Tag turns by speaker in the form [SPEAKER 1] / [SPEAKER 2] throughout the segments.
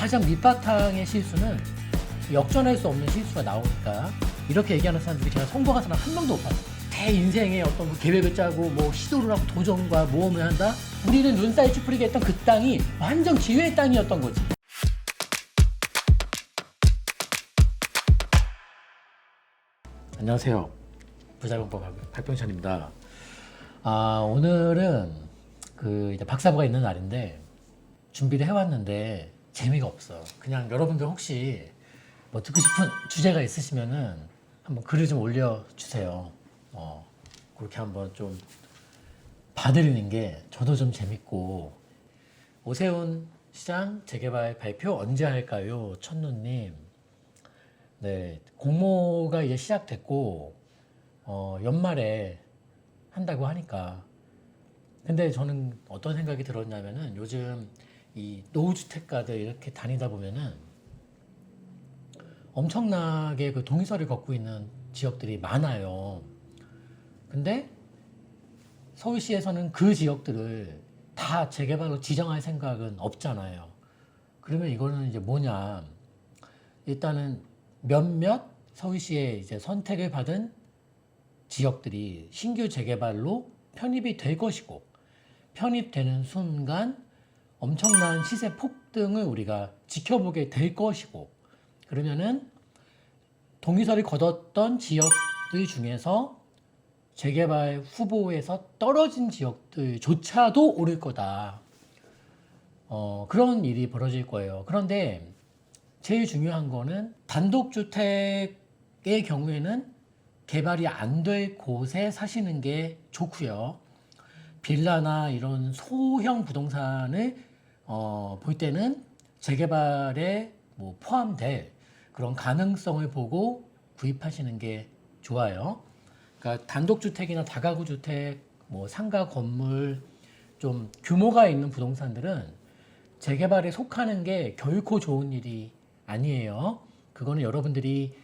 [SPEAKER 1] 가장 밑바탕의 실수는 역전할 수 없는 실수가 나오니까 이렇게 얘기하는 사람 중에 제가 성공한 사람 한 명도 못 봤어요. 대 인생의 어떤 그 계획을 짜고 뭐 시도를 하고 도전과 모험을 한다? 우리는 눈살 찌푸리게 했던 그 땅이 완전 기회의 땅이었던 거지. 안녕하세요. 부자병법 박병찬입니다. 오늘은 이제 박사부가 있는 날인데 준비를 해왔는데 재미가 없어. 그냥 여러분들 혹시 뭐 듣고 싶은 주제가 있으시면은 한번 글을 좀 올려주세요. 그렇게 한번 좀 봐드리는 게 저도 좀 재밌고. 오세훈 시장 재개발 발표 언제 할까요? 천누님. 네, 공모가 이제 시작됐고 연말에 한다고 하니까. 근데 저는 어떤 생각이 들었냐면은 요즘 이 노후주택가들 이렇게 다니다 보면은 엄청나게 그 동의서를 걷고 있는 지역들이 많아요. 근데 서울시에서는 그 지역들을 다 재개발로 지정할 생각은 없잖아요. 그러면 이거는 이제 뭐냐? 일단은 몇몇 서울시에 이제 선택을 받은 지역들이 신규 재개발로 편입이 될 것이고, 편입되는 순간 엄청난 시세 폭등을 우리가 지켜보게 될 것이고, 그러면은 동의서를 거뒀던 지역들 중에서 재개발 후보에서 떨어진 지역들조차도 오를 거다. 그런 일이 벌어질 거예요. 그런데 제일 중요한 거는 단독주택의 경우에는 개발이 안 될 곳에 사시는 게 좋고요. 빌라나 이런 소형 부동산을 볼 때는 재개발에 뭐 포함될 그런 가능성을 보고 구입하시는 게 좋아요. 그러니까 단독주택이나 다가구 주택, 뭐 상가 건물, 좀 규모가 있는 부동산들은 재개발에 속하는 게 결코 좋은 일이 아니에요. 그거는 여러분들이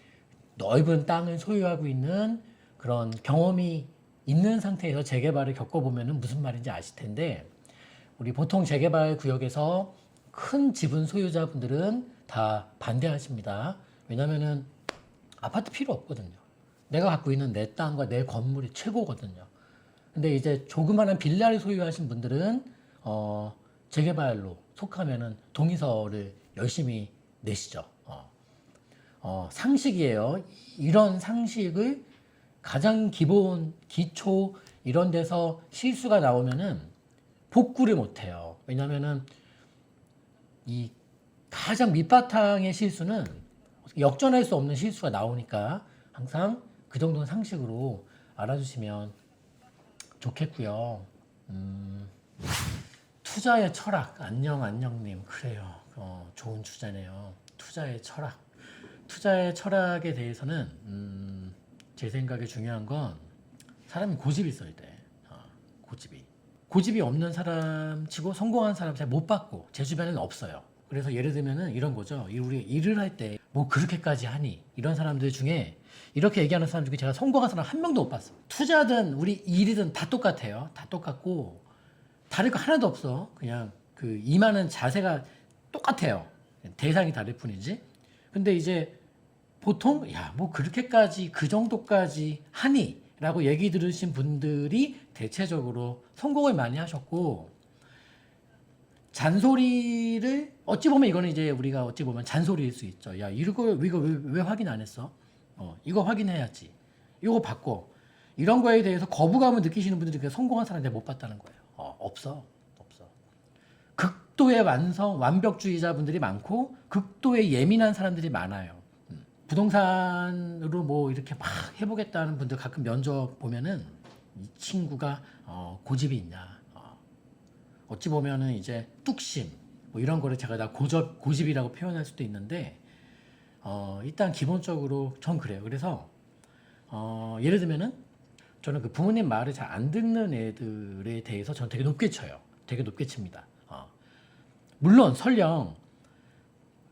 [SPEAKER 1] 넓은 땅을 소유하고 있는 그런 경험이 있는 상태에서 재개발을 겪어보면 무슨 말인지 아실 텐데, 우리 보통 재개발 구역에서 큰 지분 소유자분들은 다 반대하십니다. 왜냐면은 아파트 필요 없거든요. 내가 갖고 있는 내 땅과 내 건물이 최고거든요. 근데 이제 조그마한 빌라를 소유하신 분들은 재개발로 속하면은 동의서를 열심히 내시죠. 상식이에요. 이런 상식을 가장 기본, 기초 이런 데서 실수가 나오면은 복구를 못 해요. 왜냐면은 이 가장 밑바탕의 실수는 역전할 수 없는 실수가 나오니까 항상 그 정도는 상식으로 알아주시면 좋겠고요. 투자의 철학. 안녕님. 그래요. 좋은 주제네요. 투자의 철학. 투자의 철학에 대해서는 제 생각에 중요한 건 사람이 고집이 있어야 돼. 고집이 없는 사람 치고 성공한 사람 잘 못 봤고 제 주변에는 없어요. 그래서 예를 들면은 이런 거죠. 우리 일을 할 때 뭐 그렇게까지 하니? 이런 사람들 중에 이렇게 얘기하는 사람 중에 제가 성공한 사람 한 명도 못 봤어. 투자든 우리 일이든 다 똑같아요. 다 똑같고 다를 거 하나도 없어. 그냥 그 임하는 자세가 똑같아요. 대상이 다를 뿐이지. 근데 이제 보통 뭐 그렇게까지 그 정도까지 하니? 라고 얘기 들으신 분들이 대체적으로 성공을 많이 하셨고, 잔소리를 어찌 보면 이거는 이제 우리가 어찌 보면 잔소리일 수 있죠. 야, 이거 왜 확인 안 했어? 이거 확인해야지. 이거 바꿔. 이런 거에 대해서 거부감을 느끼시는 분들이 그냥 성공한 사람 내가 못 봤다는 거예요. 없어. 극도의 완벽주의자분들이 많고 극도의 예민한 사람들이 많아요. 부동산으로 뭐 이렇게 막 해보겠다는 분들 가끔 면접 보면은 이 친구가 고집이 있냐. 어찌 보면은 이제 뚝심 뭐 이런 거를 제가 다 고집이라고 표현할 수도 있는데, 일단 기본적으로 전 그래요. 그래서 예를 들면은 저는 그 부모님 말을 잘 안 듣는 애들에 대해서 저는 되게 높게 쳐요. 되게 높게 칩니다. 물론 설령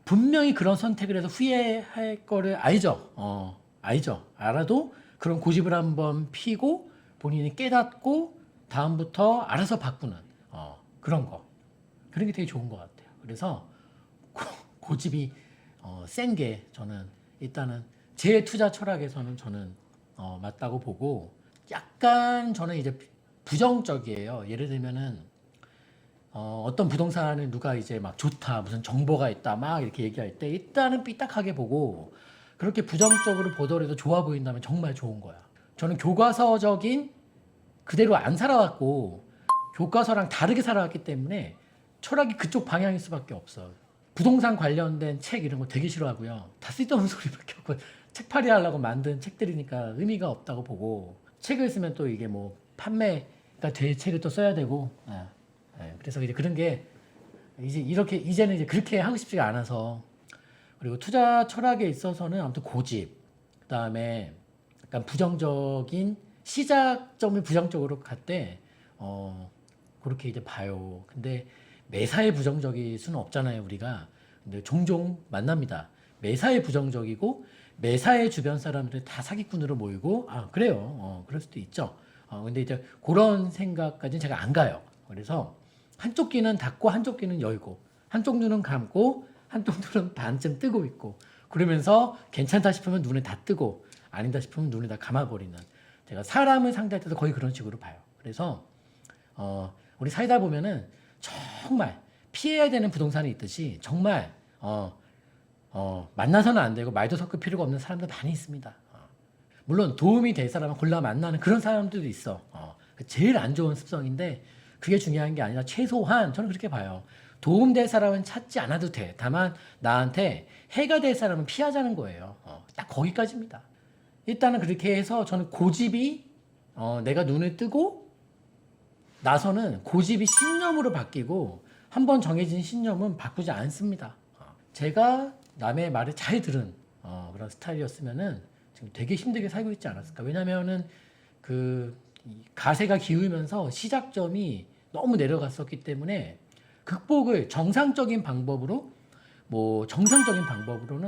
[SPEAKER 1] 분명히 그런 선택을 해서 후회할 거를 알죠. 알죠. 알아도 그런 고집을 한번 피고 본인이 깨닫고 다음부터 알아서 바꾸는 그런 거. 그런 게 되게 좋은 것 같아요. 그래서 고집이 센 게 저는 일단은 제 투자 철학에서는 저는 맞다고 보고, 약간 저는 이제 부정적이에요. 예를 들면은 어떤 부동산을 누가 이제 막 좋다, 무슨 정보가 있다, 막 이렇게 얘기할 때 일단은 삐딱하게 보고, 그렇게 부정적으로 보더라도 좋아 보인다면 정말 좋은 거야. 저는 교과서적인 그대로 안 살아왔고 교과서랑 다르게 살아왔기 때문에 철학이 그쪽 방향일 수밖에 없어. 부동산 관련된 책 이런 거 되게 싫어하고요. 다 쓸데없는 소리밖에 없고 책팔이 하려고 만든 책들이니까 의미가 없다고 보고, 책을 쓰면 또 이게 뭐 판매가 될 책을 또 써야 되고, 그래서 이제 그런 게 이제 이제는 이제 그렇게 하고 싶지가 않아서. 그리고 투자 철학에 있어서는 아무튼 고집, 그다음에 약간 부정적인 시작점이 부정적으로 갈 때 그렇게 이제 봐요. 근데 매사에 부정적일 수는 없잖아요, 우리가. 근데 종종 만납니다. 매사에 부정적이고 매사에 주변 사람들이 다 사기꾼으로 모이고, 그래요. 그럴 수도 있죠. 근데 이제 그런 생각까지는 제가 안 가요. 그래서 한쪽 귀는 닫고 한쪽 귀는 열고, 한쪽 눈은 감고 한쪽 눈은 반쯤 뜨고 있고, 그러면서 괜찮다 싶으면 눈에 다 뜨고 아니다 싶으면 눈에 다 감아버리는, 제가 사람을 상대할 때도 거의 그런 식으로 봐요. 그래서 우리 살다 보면은 정말 피해야 되는 부동산이 있듯이 정말 만나서는 안 되고 말도 섞을 필요가 없는 사람들 많이 있습니다. 물론 도움이 될 사람은 골라 만나는 그런 사람들도 있어. 제일 안 좋은 습성인데 그게 중요한 게 아니라 최소한 저는 그렇게 봐요. 도움될 사람은 찾지 않아도 돼. 다만 나한테 해가 될 사람은 피하자는 거예요. 딱 거기까지입니다. 일단은 그렇게 해서 저는 고집이 내가 눈을 뜨고 나서는 고집이 신념으로 바뀌고, 한번 정해진 신념은 바꾸지 않습니다. 제가 남의 말을 잘 들은 그런 스타일이었으면은 지금 되게 힘들게 살고 있지 않았을까. 왜냐면은 가세가 기울면서 시작점이 너무 내려갔었기 때문에 극복을 정상적인 방법으로는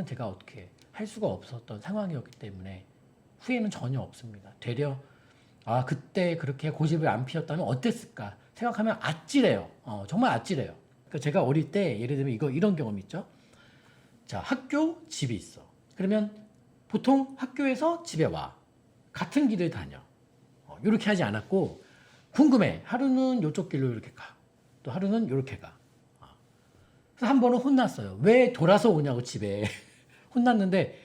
[SPEAKER 1] 제가 어떻게 할 수가 없었던 상황이었기 때문에 후회는 전혀 없습니다. 되려 그때 그렇게 고집을 안 피웠다면 어땠을까 생각하면 아찔해요. 정말 아찔해요. 그러니까 제가 어릴 때 예를 들면 이런 경험 있죠. 자, 학교, 집이 있어. 그러면 보통 학교에서 집에 와. 같은 길을 다녀. 이렇게 하지 않았고, 궁금해. 하루는 이쪽 길로 이렇게 가. 또 하루는 이렇게 가. 그래서 한 번은 혼났어요. 왜 돌아서 오냐고 집에. 혼났는데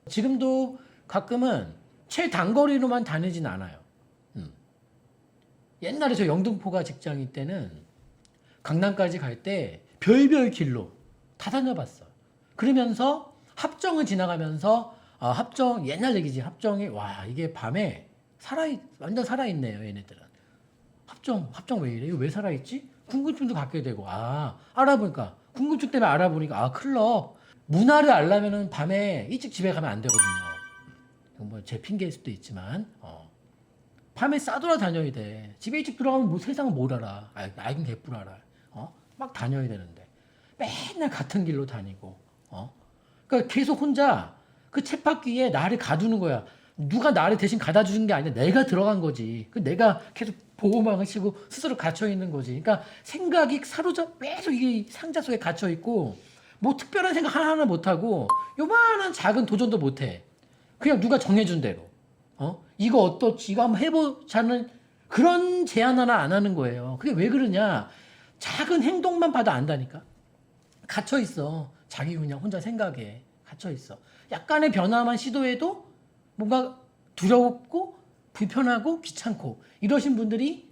[SPEAKER 1] 지금도 가끔은 최단거리로만 다니진 않아요. 옛날에 저 영등포가 직장일 때는 강남까지 갈 때 별별 길로 다 다녀봤어. 그러면서 합정을 지나가면서 합정 옛날 얘기지. 합정이 이게 밤에 완전 살아있네요, 얘네들은. 합정 왜 이래? 이거 왜 살아있지? 궁금증도 갖게 되고, 알아보니까 궁금증 때문에 알아보니까 클럽 문화를 알려면은 밤에 일찍 집에 가면 안 되거든요. 뭐 제 핑계일 수도 있지만 밤에 싸돌아 다녀야 돼. 집에 일찍 들어가면 뭐 세상을 뭘 알아. 알긴 개뿔 알아. 막 다녀야 되는데 맨날 같은 길로 다니고 그러니까 계속 혼자 그 쳇바퀴에 나를 가두는 거야. 누가 나를 대신 가다 주는 게 아니라 내가 들어간 거지. 내가 계속 보호막을 치고 스스로 갇혀 있는 거지. 그러니까 생각이 계속 이게 상자 속에 갇혀 있고, 뭐 특별한 생각 하나하나 못 하고 요만한 작은 도전도 못 해. 그냥 누가 정해준 대로. 이거 어떻지? 이거 한번 해보자는 그런 제안 하나 안 하는 거예요. 그게 왜 그러냐? 작은 행동만 봐도 안다니까. 갇혀 있어. 자기 그냥 혼자 생각에 갇혀 있어. 약간의 변화만 시도해도 뭔가 두렵고 불편하고 귀찮고 이러신 분들이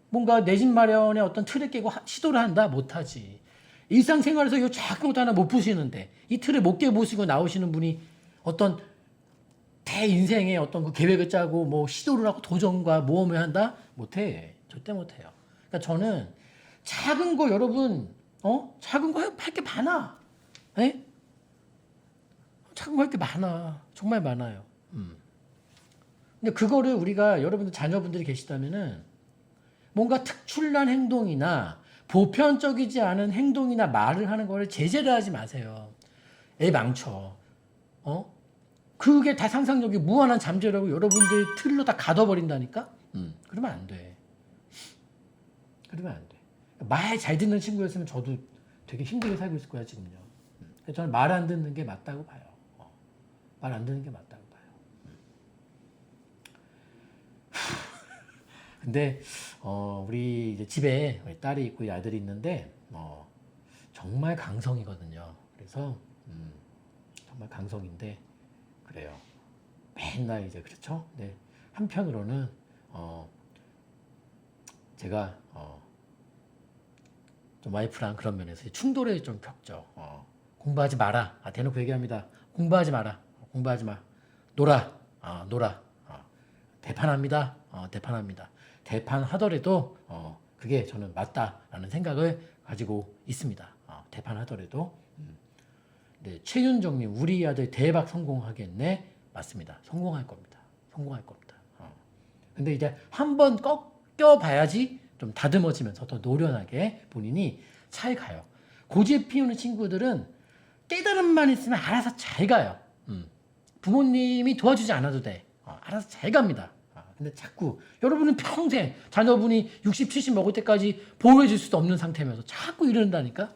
[SPEAKER 1] 뭔가 내 집 마련의 어떤 틀을 깨고 시도를 한다? 못하지. 일상생활에서 이 작은 것도 하나 못 푸시는데 이 틀을 못 깨보시고 나오시는 분이 어떤 대인생의 어떤 그 계획을 짜고 뭐 시도를 하고 도전과 모험을 한다? 못해. 절대 못해요. 그러니까 저는 작은 거 여러분 작은 거 할 게 많아. 에? 작은 거 할 게 많아. 정말 많아요. 근데 그거를 우리가 여러분들 자녀분들이 계시다면은 뭔가 특출난 행동이나 보편적이지 않은 행동이나 말을 하는 거를 제재를 하지 마세요. 애 망쳐. 그게 다 상상력이 무한한 잠재력을 여러분들 틀로 다 가둬버린다니까? 그러면 안 돼. 그러면 안 돼. 말 잘 듣는 친구였으면 저도 되게 힘들게 살고 있을 거야, 지금요. 그래서 저는 말 안 듣는 게 맞다고 봐요. 말 안 듣는 게 맞다고 봐요. 근데 우리 이제 집에 딸이 있고 아들이 있는데 정말 강성이거든요. 그래서 정말 강성인데 그래요. 맨날 이제 그렇죠. 네. 한편으로는 제가 좀 와이프랑 그런 면에서 충돌을 좀 겪죠. 공부하지 마라. 대놓고 얘기합니다. 공부하지 마라. 공부하지 마. 놀아. 놀아. 대판합니다. 대판합니다. 대판하더라도 그게 저는 맞다라는 생각을 가지고 있습니다. 대판하더라도. 네, 최윤정님, 우리 아들 대박 성공하겠네. 맞습니다. 성공할 겁니다. 성공할 겁니다. 근데 이제 한번 꺾여봐야지 좀 다듬어지면서 더 노련하게 본인이 잘 가요. 고집 피우는 친구들은 깨달음만 있으면 알아서 잘 가요. 부모님이 도와주지 않아도 돼. 알아서 잘 갑니다. 근데 자꾸 여러분은 평생 자녀분이 60, 70 먹을 때까지 보호해줄 수도 없는 상태면서 자꾸 이런다니까.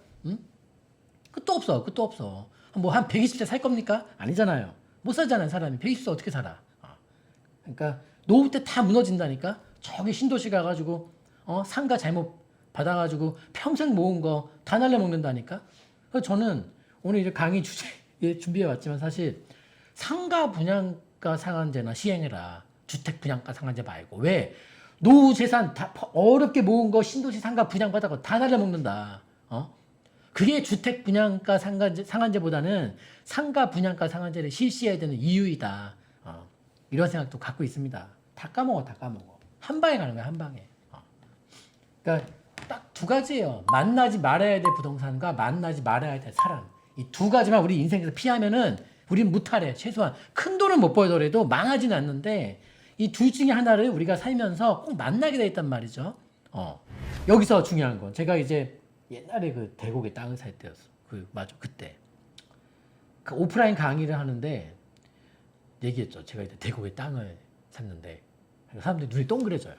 [SPEAKER 1] 끝도 없어. 끝도 없어. 뭐 한 120세 살 겁니까? 아니잖아요. 못 살잖아요. 사람이 120세 어떻게 살아. 그러니까 노후 때 다 무너진다니까. 저기 신도시 가가지고 상가 잘못 받아가지고 평생 모은 거 다 날려먹는다니까. 그래서 저는 오늘 이제 강의 주제 준비해 왔지만 사실 상가 분양가 상한제나 시행해라. 주택 분양가 상한제 말고. 왜? 노후 재산 다 어렵게 모은 거 신도시 상가 분양받아서 다 날려먹는다. 그게 주택 분양가 상한제보다는 상가 분양가 상한제를 실시해야 되는 이유이다. 이런 생각도 갖고 있습니다. 다 까먹어, 다 까먹어. 한 방에 가는 거야, 한 방에. 그러니까 딱 두 가지예요. 만나지 말아야 될 부동산과 만나지 말아야 될 사람. 이 두 가지만 우리 인생에서 피하면은 우린 무탈해. 최소한 큰 돈은 못 벌더라도 망하지는 않는데 이 둘 중에 하나를 우리가 살면서 꼭 만나게 돼 있단 말이죠. 여기서 중요한 건 제가 이제 옛날에 그 대곡에 땅을 살 때였어. 맞아. 그때. 그 오프라인 강의를 하는데 얘기했죠. 제가 이제 대곡에 땅을 샀는데 사람들이 눈이 동그래져요.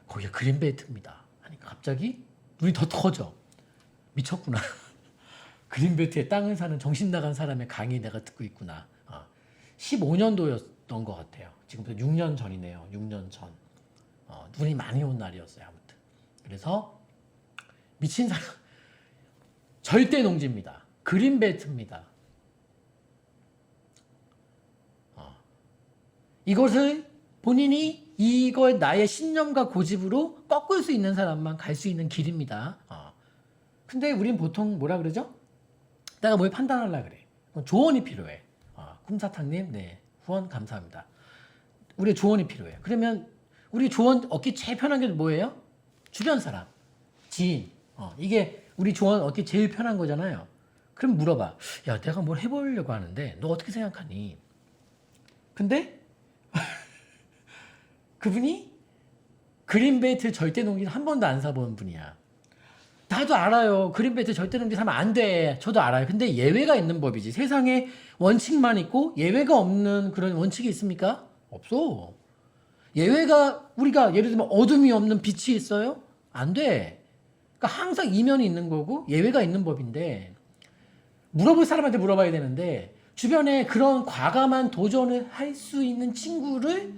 [SPEAKER 1] 거기가 그린벨트입니다. 하니까 갑자기 눈이 더 커져. 미쳤구나. 그린벨트에 땅을 사는 정신 나간 사람의 강의 내가 듣고 있구나. 15년도였던 것 같아요. 지금부터 6년 전이네요. 6년 전. 눈이 많이 온 날이었어요. 아무튼. 그래서 미친 사람. 절대 농지입니다. 그린벨트입니다. 이것을 본인이 이걸 나의 신념과 고집으로 꺾을 수 있는 사람만 갈 수 있는 길입니다. 근데 우린 보통 뭐라 그러죠? 내가 뭘 판단하려고 그래. 조언이 필요해. 꿈사탕님, 네. 후원 감사합니다. 우리 조언이 필요해. 그러면 우리 조언 얻기 제일 편한 게 뭐예요? 주변 사람, 지인. 이게 우리 조언 얻기 제일 편한 거잖아요. 그럼 물어봐. 야, 내가 뭘 해보려고 하는데 너 어떻게 생각하니? 근데 그분이 그린벨트 절대 농지를 한 번도 안 사본 분이야. 나도 알아요. 그린벨트 절대 농지 사면 안 돼. 저도 알아요. 근데 예외가 있는 법이지. 세상에 원칙만 있고 예외가 없는 그런 원칙이 있습니까? 없어. 예외가 우리가 예를 들면 어둠이 없는 빛이 있어요? 안 돼. 그러니까 항상 이면이 있는 거고 예외가 있는 법인데 물어볼 사람한테 물어봐야 되는데 주변에 그런 과감한 도전을 할 수 있는 친구를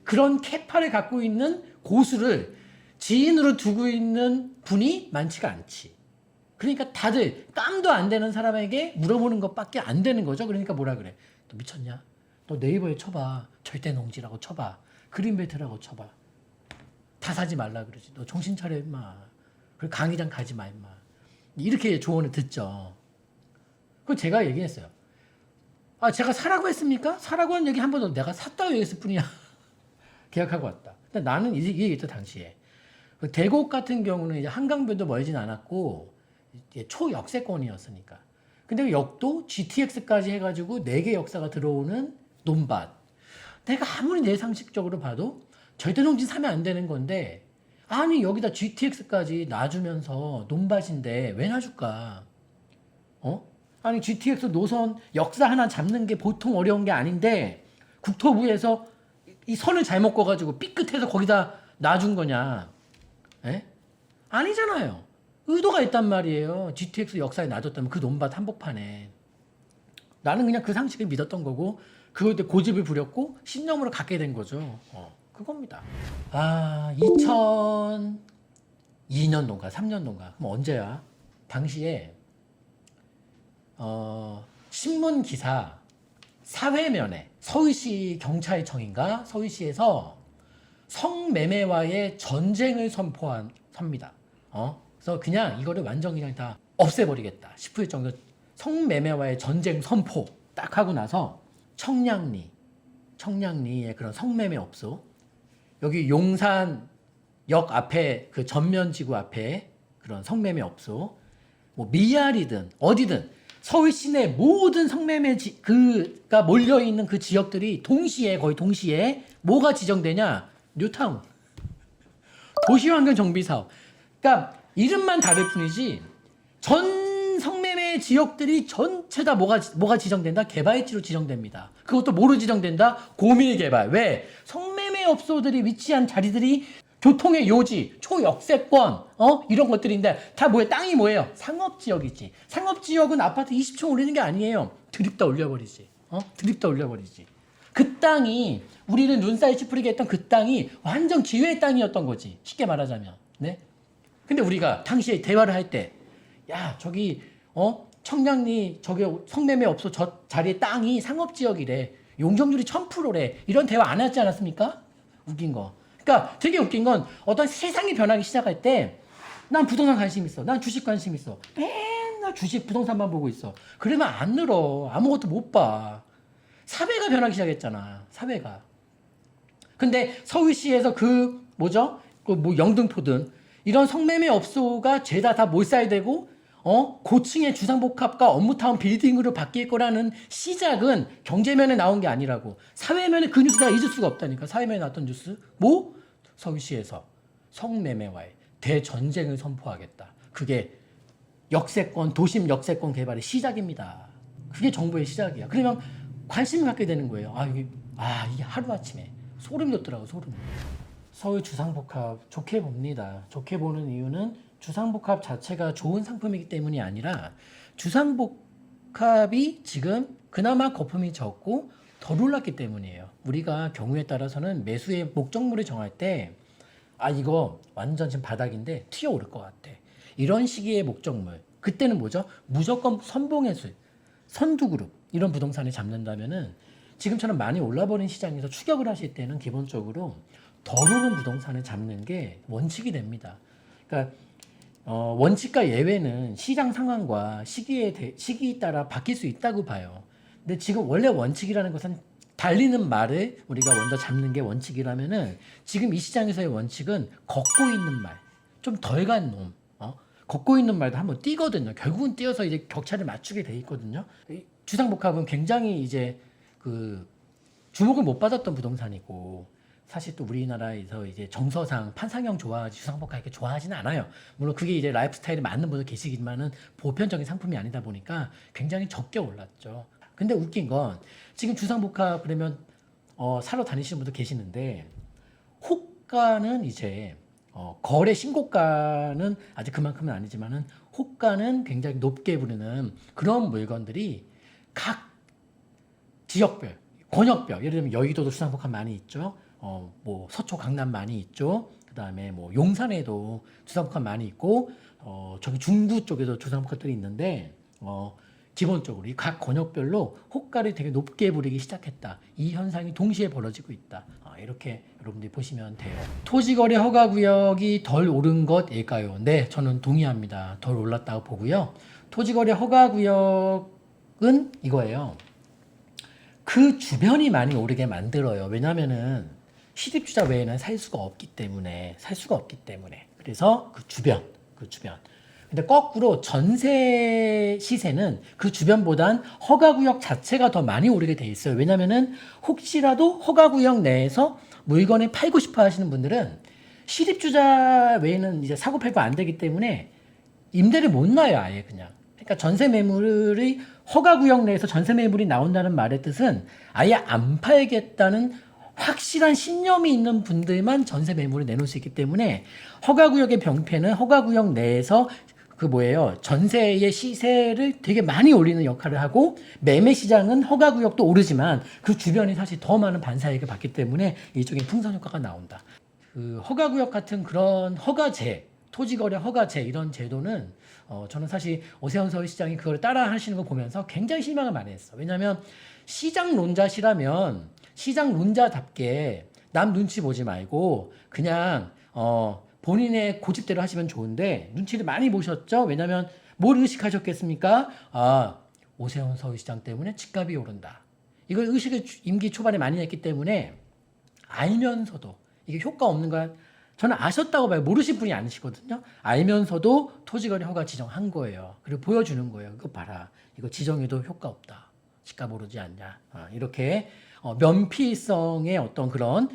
[SPEAKER 1] 그런 캐파를 갖고 있는 고수를 지인으로 두고 있는 분이 많지가 않지. 그러니까 다들 깜도 안 되는 사람에게 물어보는 것밖에 안 되는 거죠. 그러니까 뭐라 그래? 너 미쳤냐? 너 네이버에 쳐봐. 절대 농지라고 쳐봐. 그린벨트라고 쳐봐. 다 사지 말라 그러지. 너 정신 차려 임마. 그리고 강의장 가지 마 임마. 이렇게 조언을 듣죠. 그거 제가 얘기했어요. 제가 사라고 했습니까? 사라고 한 얘기 한 번도 내가 샀다고 얘기했을 뿐이야. 계약하고 왔다. 근데 나는 이 얘기했죠 당시에. 대곡 같은 경우는 이제 한강변도 멀진 않았고 이제 초역세권이었으니까. 근데 그 역도 GTX까지 해가지고 4개 역사가 들어오는 논밭. 내가 아무리 내 상식적으로 봐도 절대 농지 사면 안 되는 건데 아니 여기다 GTX까지 놔주면서 논밭인데 왜 놔줄까? 아니 GTX 노선 역사 하나 잡는 게 보통 어려운 게 아닌데 국토부에서 이 선을 잘못 꺼가지고 삐끗해서 거기다 놔준 거냐? 에? 아니잖아요. 의도가 있단 말이에요. GTX 역사에 놔뒀다면 그 논밭 한복판에. 나는 그냥 그 상식을 믿었던 거고 그거에 대해 고집을 부렸고 신념으로 갖게 된 거죠. 그겁니다. 2002년도인가 3년도인가 그럼 언제야? 당시에 신문 기사 사회면에 서울시 경찰청인가 서울시에서 성매매와의 전쟁을 선포합니다. 그래서 그냥 이거를 완전 그냥 다 없애버리겠다 싶을 정도 성매매와의 전쟁 선포 딱 하고 나서 청량리의 그런 성매매 업소 여기 용산역 앞에 그 전면지구 앞에 그런 성매매 업소 뭐 미아리든 어디든 서울 시내 모든 성매매 그가 몰려 있는 그 지역들이 거의 동시에 뭐가 지정되냐? 뉴타운 도시환경 정비 사업. 그러니까 이름만 다를 뿐이지 전 성매매 지역들이 전체 다 뭐가 지정된다? 개발지로 지정됩니다. 그것도 뭐로 지정된다? 고밀개발. 왜? 성매매 업소들이 위치한 자리들이 교통의 요지, 초역세권, 이런 것들인데 다 뭐예요? 땅이 뭐예요? 상업지역이지. 상업지역은 아파트 20층 올리는 게 아니에요. 드립다 올려버리지. 드립다 올려버리지. 그 땅이 우리는 눈살 찌푸리게 했던 그 땅이 완전 기회의 땅이었던 거지. 쉽게 말하자면. 네? 근데 우리가 당시에 대화를 할 때, 야, 저기, 청량리, 저기 성매매 업소 저 자리에 땅이 상업지역이래. 용적률이 1000%래. 이런 대화 안 하지 않았습니까? 웃긴 거. 그러니까 되게 웃긴 건 어떤 세상이 변하기 시작할 때 난 부동산 관심 있어. 난 주식 관심 있어. 맨날 주식 부동산만 보고 있어. 그러면 안 늘어. 아무것도 못 봐. 사회가 변하기 시작했잖아. 사회가. 근데 서울시에서 그 뭐 영등포든 이런 성매매 업소가 죄다 다 몰살되고 고층의 주상복합과 업무타운 빌딩으로 바뀔 거라는 시작은 경제면에 나온 게 아니라고. 사회면에 그 뉴스 내가 잊을 수가 없다니까. 사회면에 나왔던 뉴스. 뭐? 서울시에서 성매매와의 대전쟁을 선포하겠다. 그게 도심 역세권 개발의 시작입니다. 그게 정부의 시작이야. 그러면 관심을 갖게 되는 거예요. 이게 하루아침에 소름이 돋더라고. 소름. 서울 주상복합 좋게 봅니다. 좋게 보는 이유는 주상복합 자체가 좋은 상품이기 때문이 아니라 주상복합이 지금 그나마 거품이 적고 덜 올랐기 때문이에요. 우리가 경우에 따라서는 매수의 목적물을 정할 때 이거 완전 지금 바닥인데 튀어오를 것 같아. 이런 시기의 목적물. 그때는 뭐죠? 무조건 선봉회수, 선두그룹 이런 부동산을 잡는다면은 지금처럼 많이 올라버린 시장에서 추격을 하실 때는 기본적으로 덜 오른 부동산을 잡는 게 원칙이 됩니다. 그러니까 원칙과 예외는 시장 상황과 시기에 따라 바뀔 수 있다고 봐요. 근데 지금 원래 원칙이라는 것은 달리는 말을 우리가 먼저 잡는 게 원칙이라면은 지금 이 시장에서의 원칙은 걷고 있는 말, 좀 덜 간 놈, 걷고 있는 말도 한번 뛰거든요. 결국은 뛰어서 이제 격차를 맞추게 돼 있거든요. 주상복합은 굉장히 이제 그 주목을 못 받았던 부동산이고 사실 또 우리나라에서 이제 정서상 판상형 좋아하지 주상복합 이렇게 좋아하지는 않아요. 물론 그게 이제 라이프 스타일에 맞는 분도 계시지만은 보편적인 상품이 아니다 보니까 굉장히 적게 올랐죠. 근데 웃긴 건 지금 주상복합 그러면 사러 다니시는 분도 계시는데 호가는 이제 거래 신고가는 아직 그만큼은 아니지만은 호가는 굉장히 높게 부르는 그런 물건들이 각 지역별, 권역별 예를 들면 여의도도 주상복합 많이 있죠. 뭐 서초 강남 많이 있죠. 그다음에 뭐 용산에도 주상복합 많이 있고 저기 중구 쪽에도 주상복합들이 있는데 기본적으로 이 각 권역별로 호가를 되게 높게 부리기 시작했다. 이 현상이 동시에 벌어지고 있다. 이렇게 여러분들이 보시면 돼요. 토지거래 허가구역이 덜 오른 것일까요? 네, 저는 동의합니다. 덜 올랐다고 보고요. 토지거래 허가구역은 이거예요. 그 주변이 많이 오르게 만들어요. 왜냐하면은 시립주자 외에는 살 수가 없기 때문에. 그래서 그 주변. 근데 거꾸로 전세 시세는 그 주변보단 허가구역 자체가 더 많이 오르게 돼 있어요. 왜냐면은 혹시라도 허가구역 내에서 물건을 팔고 싶어 하시는 분들은 시립주자 외에는 이제 사고 팔고 안 되기 때문에 임대를 못 놔요, 아예 그냥. 그러니까 전세 매물이 허가구역 내에서 전세 매물이 나온다는 말의 뜻은 아예 안 팔겠다는 확실한 신념이 있는 분들만 전세 매물을 내놓을 수 있기 때문에 허가구역의 병폐는 허가구역 내에서 그 뭐예요? 전세의 시세를 되게 많이 올리는 역할을 하고 매매 시장은 허가 구역도 오르지만 그 주변이 사실 더 많은 반사이익을 받기 때문에 일종의 풍선 효과가 나온다. 그 허가 구역 같은 그런 허가제, 토지거래 허가제 이런 제도는 저는 사실 오세훈 서울시장이 그걸 따라 하시는 거 보면서 굉장히 실망을 많이 했어. 왜냐하면 시장론자시라면 시장론자답게 남 눈치 보지 말고 그냥 본인의 고집대로 하시면 좋은데 눈치를 많이 보셨죠? 왜냐하면 뭘 의식하셨겠습니까? 아, 오세훈 서울시장 때문에 집값이 오른다. 이걸 의식을 임기 초반에 많이 했기 때문에 알면서도 이게 효과 없는 걸 저는 아셨다고 봐요. 모르실 분이 아니시거든요. 알면서도 토지거래 허가 지정한 거예요. 그리고 보여주는 거예요. 이거 봐라. 이거 지정해도 효과 없다. 집값 오르지 않냐. 이렇게 면피성의 어떤 그런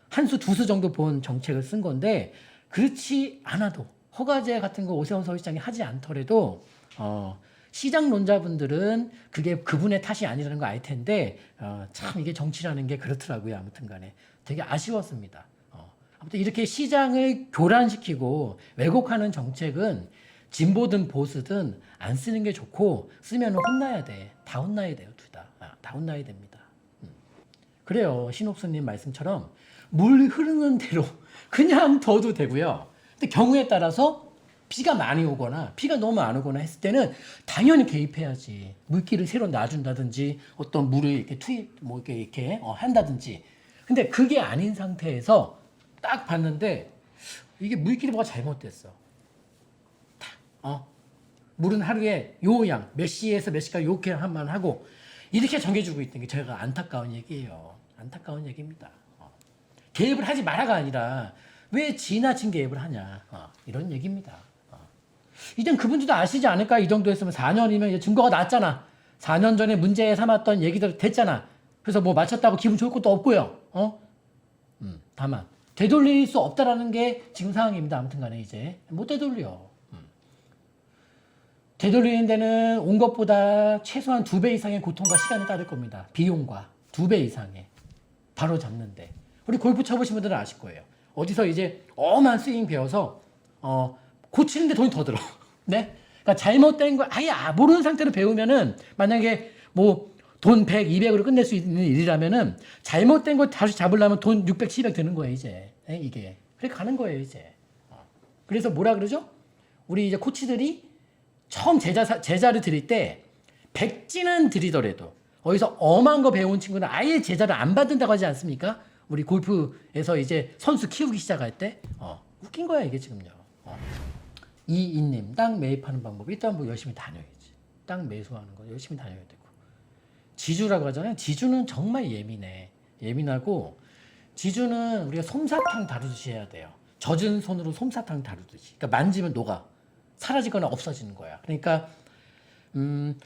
[SPEAKER 1] 한 수, 두 수 정도 본 정책을 쓴 건데 그렇지 않아도 허가제 같은 거 오세훈 서울시장이 하지 않더라도 시장론자분들은 그게 그분의 탓이 아니라는 거 알 텐데 참 이게 정치라는 게 그렇더라고요. 아무튼 간에 되게 아쉬웠습니다. 아무튼 이렇게 시장을 교란시키고 왜곡하는 정책은 진보든 보수든 안 쓰는 게 좋고 쓰면 혼나야 돼. 다 혼나야 돼요. 둘 다. 다 혼나야 됩니다. 그래요. 신옥수님 말씀처럼 물 흐르는 대로 그냥 둬도 되고요. 근데 경우에 따라서 비가 많이 오거나 비가 너무 안 오거나 했을 때는 당연히 개입해야지. 물길을 새로 놔준다든지 어떤 물을 이렇게 투입 뭐 이렇게 한다든지. 근데 그게 아닌 상태에서 딱 봤는데 이게 물길이 뭐가 잘못됐어. 물은 하루에 요양 몇 시에서 몇 시까지 요렇게 한만 하고 이렇게 정해주고 있는 게 제가 안타까운 얘기예요. 안타까운 얘기입니다. 개입을 하지 마라가 아니라 왜 지나친 개입을 하냐 이런 얘기입니다. 이젠 그분들도 아시지 않을까? 이 정도 했으면 4년이면 이제 증거가 났잖아. 4년 전에 문제 삼았던 얘기들 됐잖아. 그래서 뭐 맞췄다고 기분 좋을 것도 없고요. 다만 되돌릴 수 없다라는 게 지금 상황입니다. 아무튼 간에 이제 못 되돌려. 되돌리는 데는 온 것보다 최소한 2배 이상의 고통과 시간이 따를 겁니다. 비용과 2배 이상의. 바로 잡는데. 우리 골프 쳐보신 분들은 아실 거예요. 어디서 이제 엄한 스윙 배워서 고치는데 돈이 더 들어. 네? 그러니까 잘못된 거 아예 모르는 상태로 배우면은 만약에 뭐 돈 100, 200으로 끝낼 수 있는 일이라면은 잘못된 거 다시 잡으려면 돈 600, 700 드는 거예요, 이제. 네? 이게. 그래 가는 거예요, 이제. 그래서 뭐라 그러죠? 우리 이제 코치들이 처음 제자를 드릴 때 백지는 드리더라도 어디서 엄한 거 배운 친구는 아예 제자를 안 받는다고 하지 않습니까? 우리 골프에서 이제 선수 키우기 시작할 때 웃긴 거야 이게 지금요. 이인님 땅 매입하는 방법 일단 뭐 열심히 다녀야지. 땅 매수하는 거 열심히 다녀야 되고 지주라고 하잖아요. 지주는 정말 예민하고 지주는 우리가 솜사탕 다루듯이 해야 돼요. 젖은 손으로 솜사탕 다루듯이. 그러니까 만지면 녹아. 사라지거나 없어지는 거야. 그러니까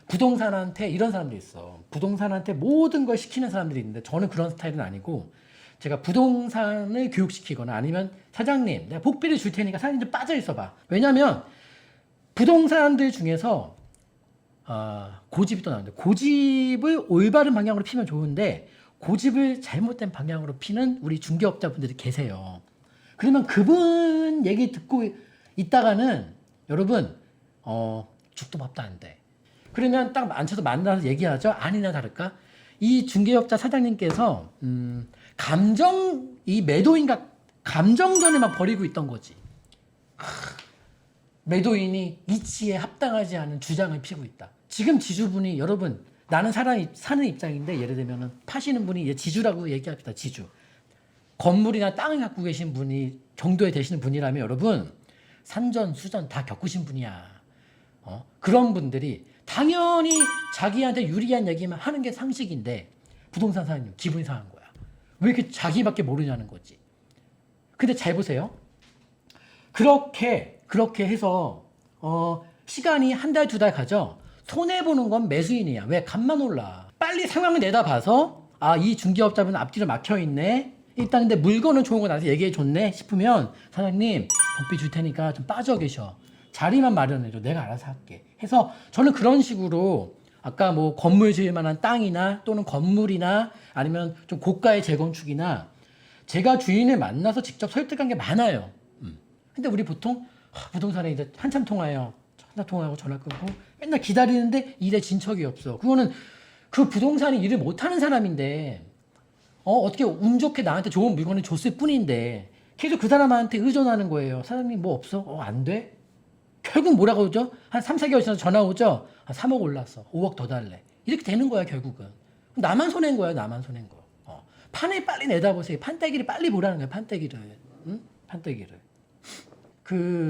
[SPEAKER 1] 부동산한테 이런 사람도 있어. 부동산한테 모든 걸 시키는 사람들이 있는데 저는 그런 스타일은 아니고 제가 부동산을 교육시키거나 아니면 사장님 내가 복비를 줄 테니까 사장님 좀 빠져 있어봐. 왜냐하면 부동산들 중에서 고집이 또 나오는데 고집을 올바른 방향으로 피면 좋은데 고집을 잘못된 방향으로 피는 우리 중개업자분들이 계세요. 그러면 그분 얘기 듣고 있다가는 여러분 죽도 밥도 안 돼. 그러면 딱 앉혀서 만나서 얘기하죠. 아니나 다를까 이 중개업자 사장님께서 이 매도인과 감정전을 막 벌이고 있던 거지. 매도인이 이치에 합당하지 않은 주장을 피고 있다. 지금 지주분이 여러분 나는 사는 입장인데 예를 들면 파시는 분이 지주라고 얘기합시다. 지주. 건물이나 땅을 갖고 계신 분이 정도에 되시는 분이라면 여러분 산전 수전 다 겪으신 분이야. 그런 분들이 당연히 자기한테 유리한 얘기만 하는 게 상식인데 부동산 사장님 기분이 상한 거야. 왜 이렇게 자기밖에 모르냐는 거지. 근데 잘 보세요. 그렇게 해서 시간이 한 달, 2달 가죠. 손해보는 건 매수인이야. 왜? 값만 올라. 빨리 상황을 내다봐서 이 중개업자분 앞뒤로 막혀있네. 일단 근데 물건은 좋은 거 나한테 얘기해줬네 싶으면 사장님 복비 줄 테니까 좀 빠져 계셔. 자리만 마련해줘. 내가 알아서 할게. 해서 저는 그런 식으로 아까 뭐 건물 지을 만한 땅이나 또는 건물이나 아니면 좀 고가의 재건축이나 제가 주인을 만나서 직접 설득한 게 많아요. 근데 우리 보통 부동산에 이제 한참 통화해요. 한참 통화하고 전화 끊고 맨날 기다리는데 일에 진척이 없어. 그거는 그 부동산이 일을 못하는 사람인데 어떻게 운 좋게 나한테 좋은 물건을 줬을 뿐인데 계속 그 사람한테 의존하는 거예요. 사장님 뭐 없어? 안 돼? 결국 뭐라고 오죠? 한 3, 4개월 지나서 전화 오죠? 한 3억 올랐어. 5억 더 달래. 이렇게 되는 거야 결국은. 나만 손해인 거야. 나만 손해인 거. 판을 빨리 내다보세요. 판때기를 빨리 보라는 거야. 판때기를. 응? 판때기를.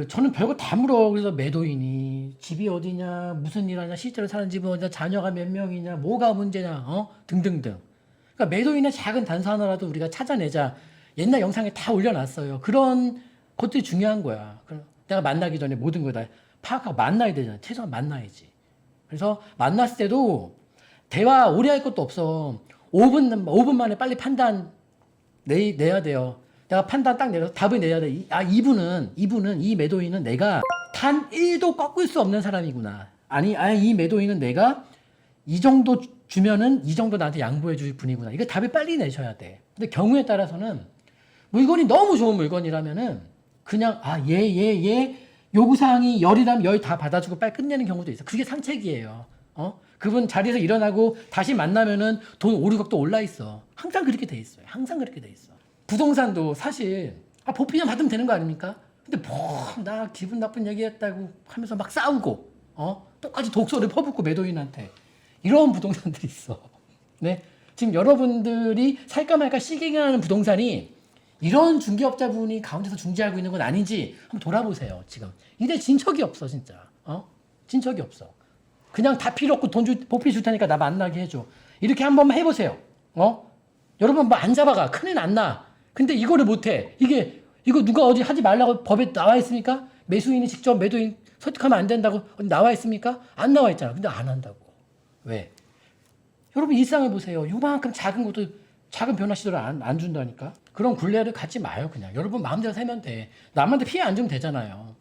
[SPEAKER 1] 저는 별거 다 물어. 그래서 매도인이 집이 어디냐, 무슨 일 하냐, 실제로 사는 집은 어디냐, 자녀가 몇 명이냐, 뭐가 문제냐, 등등등. 그러니까 매도인의 작은 단서 하나라도 우리가 찾아내자. 옛날 영상에 다 올려놨어요. 그런 것들이 중요한 거야. 내가 만나기 전에 모든 걸 다 파악하고 만나야 되잖아. 최소한 만나야지. 그래서 만났을 때도 대화 오래 할 것도 없어. 5분 만에 빨리 판단 내야 돼요. 내가 판단 딱 내서 답을 내야 돼. 이분은 이 매도인은 내가 단 1도 꺾을 수 없는 사람이구나. 아니 이 매도인은 내가 이 정도 주면은 이 정도 나한테 양보해 줄 분이구나. 이거 답을 빨리 내셔야 돼. 근데 경우에 따라서는 물건이 너무 좋은 물건이라면은 그냥 얘 요구사항이 열이라면 열 다 받아주고 빨리 끝내는 경우도 있어. 그게 상책이에요. 그분 자리에서 일어나고 다시 만나면은 돈 5, 6억도 올라 있어. 항상 그렇게 돼 있어요. 항상 그렇게 돼 있어. 부동산도 사실 보피냐 받으면 되는 거 아닙니까? 근데 나 기분 나쁜 얘기했다고 하면서 막 싸우고 똑같이 독소를 퍼붓고 매도인한테 이런 부동산들이 있어. 네, 지금 여러분들이 살까 말까 시행하는 부동산이 이런 중개업자분이 가운데서 중재하고 있는 건 아닌지 한번 돌아보세요. 지금 이래 진척이 없어 진짜. 진척이 없어. 그냥 다 필요 없고 보피 줄 테니까 나 만나게 해줘. 이렇게 한 번만 해보세요. 여러분 뭐 안 잡아가. 큰일 안 나. 근데 이거를 못해. 이거 누가 어디 하지 말라고 법에 나와 있습니까? 매수인이 직접 매도인 설득하면 안 된다고 어디 나와 있습니까? 안 나와 있잖아. 근데 안 한다고. 왜? 여러분 일상을 보세요. 요만큼 작은 것도 작은 변화 시도를 안 준다니까. 그런 굴레를 갖지 마요. 그냥 여러분 마음대로 살면 돼. 남한테 피해 안 주면 되잖아요.